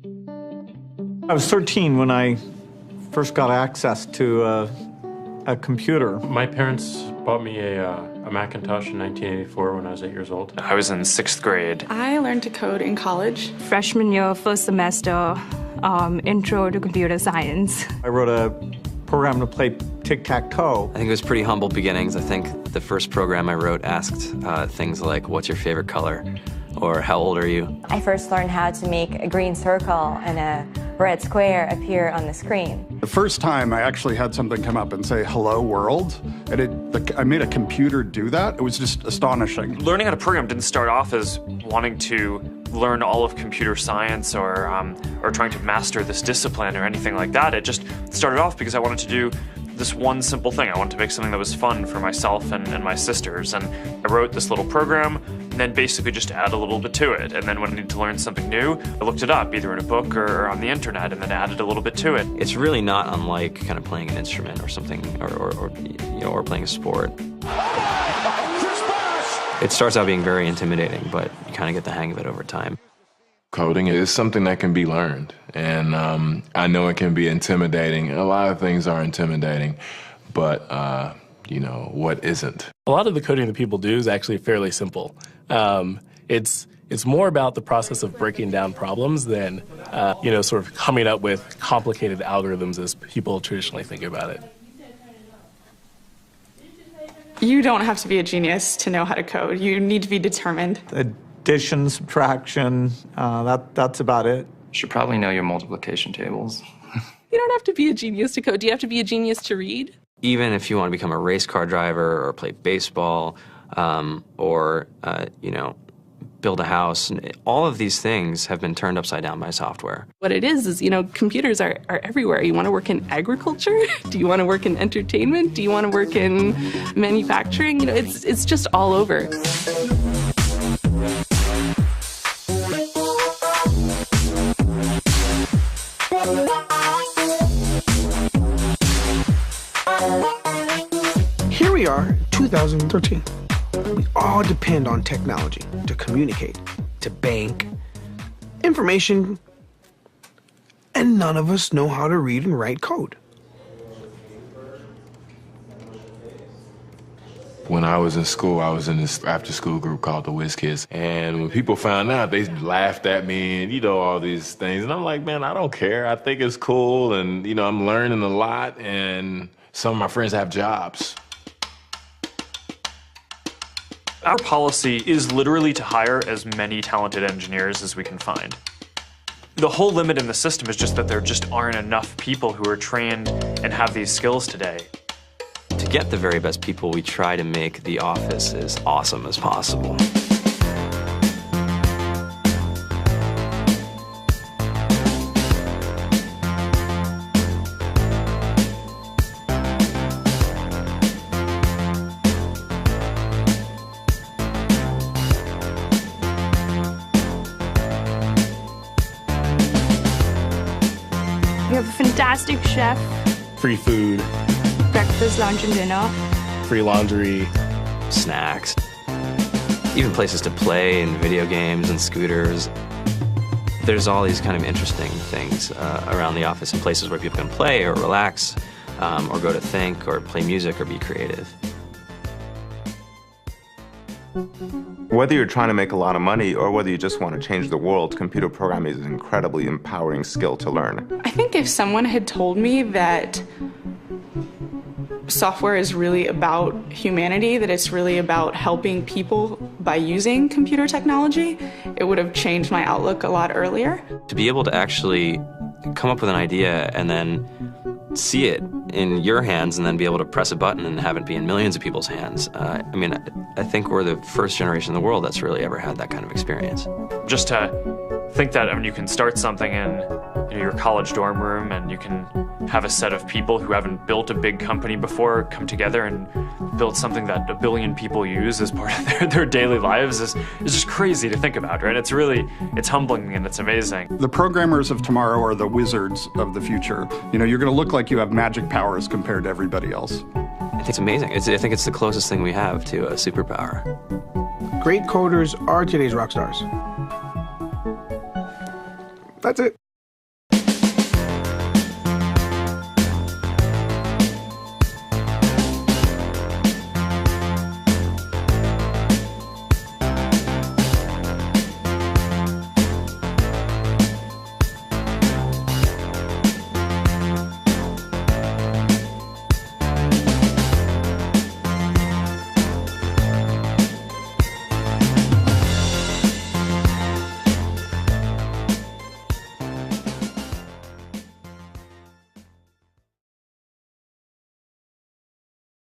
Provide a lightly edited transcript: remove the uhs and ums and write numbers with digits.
I was 13 when I first got access to a computer. My parents bought me a Macintosh in 1984 when I was 8 years old. I was in 6th grade. I learned to code in college. Freshman year, first semester, intro to computer science. I wrote a program to play tic-tac-toe. I think it was pretty humble beginnings. I think the first program I wrote asked things like, what's your favorite color? Or how old are you? I first learned how to make a green circle and a red square appear on the screen. The first time I actually had something come up and say, hello world, and I made a computer do that. It was just astonishing. Learning how to program didn't start off as wanting to learn all of computer science or trying to master this discipline or anything like that. It just started off because I wanted to do this one simple thing. I wanted to make something that was fun for myself and my sisters. And I wrote this little program and then basically just add a little bit to it. And then when I needed to learn something new, I looked it up either in a book or on the internet and then added a little bit to it. It's really not unlike kind of playing an instrument or something, or playing a sport. It starts out being very intimidating, but you kind of get the hang of it over time. Coding is something that can be learned, and I know it can be intimidating. A lot of things are intimidating, but what isn't? A lot of the coding that people do is actually fairly simple. It's more about the process of breaking down problems than sort of coming up with complicated algorithms as people traditionally think about it. You don't have to be a genius to know how to code. You need to be determined. Addition, subtraction, that's about it. You should probably know your multiplication tables. You don't have to be a genius to code. Do you have to be a genius to read? Even if you want to become a race car driver or play baseball or build a house, all of these things have been turned upside down by software. What it is computers are everywhere. You want to work in agriculture? Do you want to work in entertainment? Do you want to work in manufacturing? It's just all over. Here we are, 2013. We all depend on technology to communicate, to bank, information, and none of us know how to read and write code. When I was in school, I was in this after-school group called the Whiz Kids. And when people found out, they laughed at me and, all these things. And I'm like, man, I don't care. I think it's cool. And, I'm learning a lot. And some of my friends have jobs. Our policy is literally to hire as many talented engineers as we can find. The whole limit in the system is just that there just aren't enough people who are trained and have these skills today. To get the very best people, we try to make the office as awesome as possible. We have a fantastic chef. Free food. Breakfast, lunch, and dinner. Free laundry. Snacks. Even places to play and video games and scooters. There's all these kind of interesting things around the office and places where people can play or relax or go to think or play music or be creative. Whether you're trying to make a lot of money or whether you just want to change the world, computer programming is an incredibly empowering skill to learn. I think if someone had told me that software is really about humanity, that it's really about helping people by using computer technology, it would have changed my outlook a lot earlier. To be able to actually come up with an idea and then see it in your hands and then be able to press a button and have it be in millions of people's hands. I think we're the first generation in the world that's really ever had that kind of experience. Just to think that you can start something in your college dorm room and you can have a set of people who haven't built a big company before come together and build something that 1 billion people use as part of their daily lives is just crazy to think about, right? It's humbling and it's amazing. The programmers of tomorrow are the wizards of the future. You're going to look like you have magic powers compared to everybody else. I think it's amazing. I think it's the closest thing we have to a superpower. Great coders are today's rock stars. That's it.